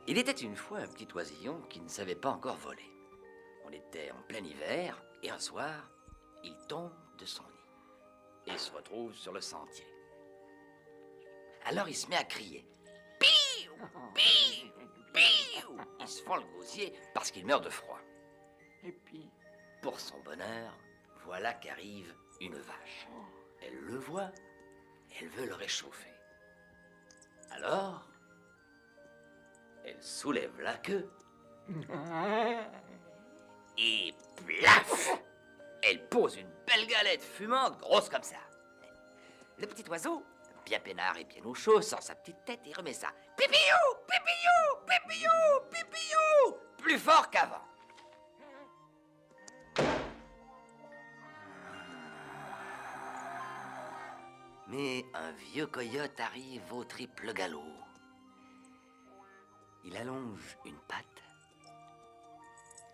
Il était une fois un petit oisillon qui ne savait pas encore voler. On était en plein hiver et un soir, il tombe de son nid et se retrouve sur le sentier. Alors il se met à crier. Piou, piou, piou. Il se fend le gosier parce qu'il meurt de froid. Et puis, pour son bonheur, voilà qu'arrive une vache. Elle le voit, elle veut le réchauffer. Alors, elle soulève la queue et plaf! Elle pose une belle galette fumante, grosse comme ça. Le petit oiseau, bien peinard et bien au chaud, sort sa petite tête et remet ça. Pipiou, pipiou, pipiou, pipiou, plus fort qu'avant. Mais un vieux coyote arrive au triple galop. Il allonge une patte,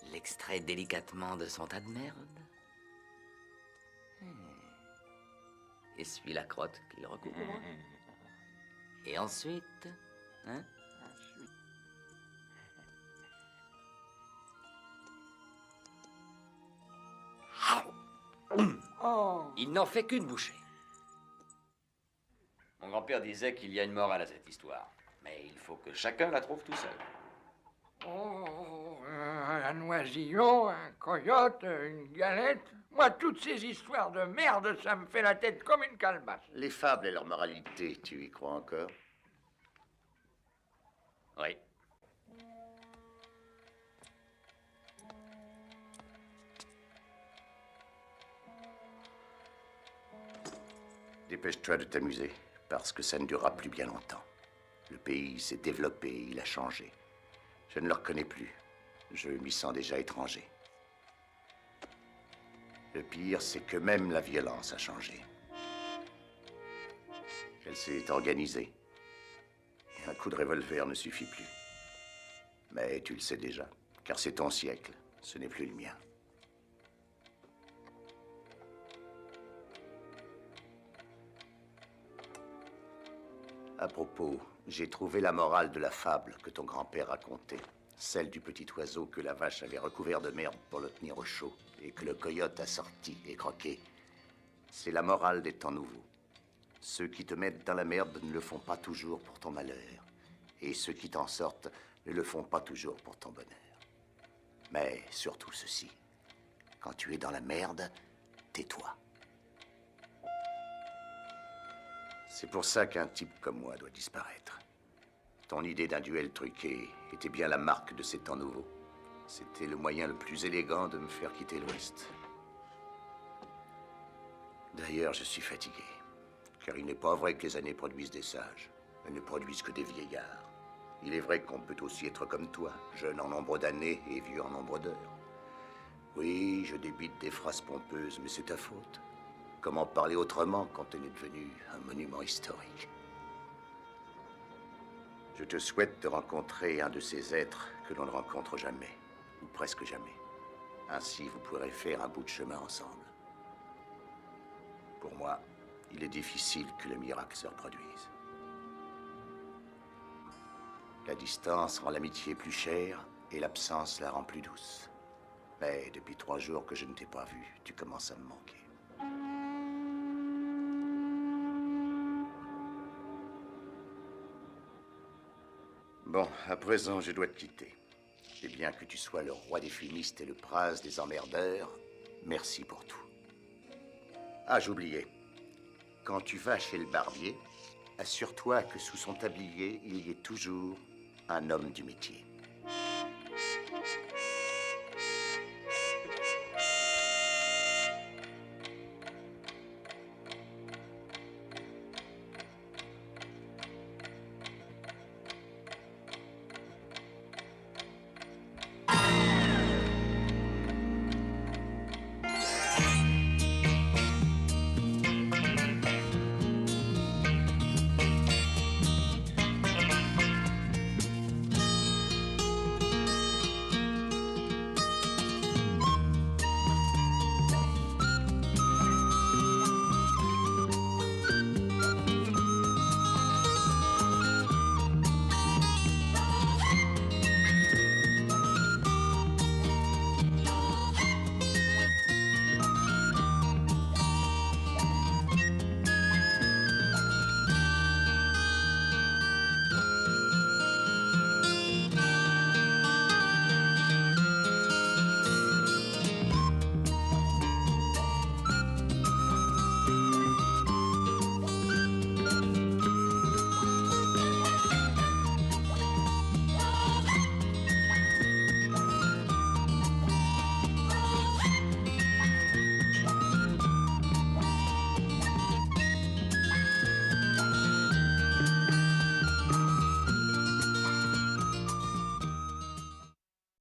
l'extrait délicatement de son tas de merde, essuie la crotte qu'il recouvre, et ensuite, il n'en fait qu'une bouchée. Mon grand-père disait qu'il y a une morale à cette histoire, mais il faut que chacun la trouve tout seul. oh, un oisillon, un coyote, une galette. Moi, toutes ces histoires de merde, ça me fait la tête comme une calebasse. Les fables et leur moralité, tu y crois encore? Oui. Dépêche-toi de t'amuser, parce que ça ne durera plus bien longtemps. Le pays s'est développé, il a changé. Je ne le reconnais plus. Je m'y sens déjà étranger. Le pire, c'est que même la violence a changé. Elle s'est organisée. Et un coup de revolver ne suffit plus. Mais tu le sais déjà, car c'est ton siècle, ce n'est plus le mien. À propos, j'ai trouvé la morale de la fable que ton grand-père racontait. Celle du petit oiseau que la vache avait recouvert de merde pour le tenir au chaud et que le coyote a sorti et croqué. C'est la morale des temps nouveaux. Ceux qui te mettent dans la merde ne le font pas toujours pour ton malheur. Et ceux qui t'en sortent ne le font pas toujours pour ton bonheur. Mais surtout ceci, quand tu es dans la merde, tais-toi. C'est pour ça qu'un type comme moi doit disparaître. Ton idée d'un duel truqué était bien la marque de ces temps nouveaux. C'était le moyen le plus élégant de me faire quitter l'Ouest. D'ailleurs, je suis fatigué. Car il n'est pas vrai que les années produisent des sages. Elles ne produisent que des vieillards. Il est vrai qu'on peut aussi être comme toi, jeune en nombre d'années et vieux en nombre d'heures. Oui, je débite des phrases pompeuses, mais c'est ta faute. Comment parler autrement quand elle est devenue un monument historique? Je te souhaite de rencontrer un de ces êtres que l'on ne rencontre jamais, ou presque jamais. Ainsi, vous pourrez faire un bout de chemin ensemble. Pour moi, il est difficile que le miracle se reproduise. La distance rend l'amitié plus chère et l'absence la rend plus douce. Mais depuis 3 jours que je ne t'ai pas vu, tu commences à me manquer. Bon, à présent, je dois te quitter. Et bien que tu sois le roi des fumistes et le prince des emmerdeurs, merci pour tout. Ah, j'oubliais. Quand tu vas chez le barbier, assure-toi que sous son tablier, il y ait toujours un homme du métier.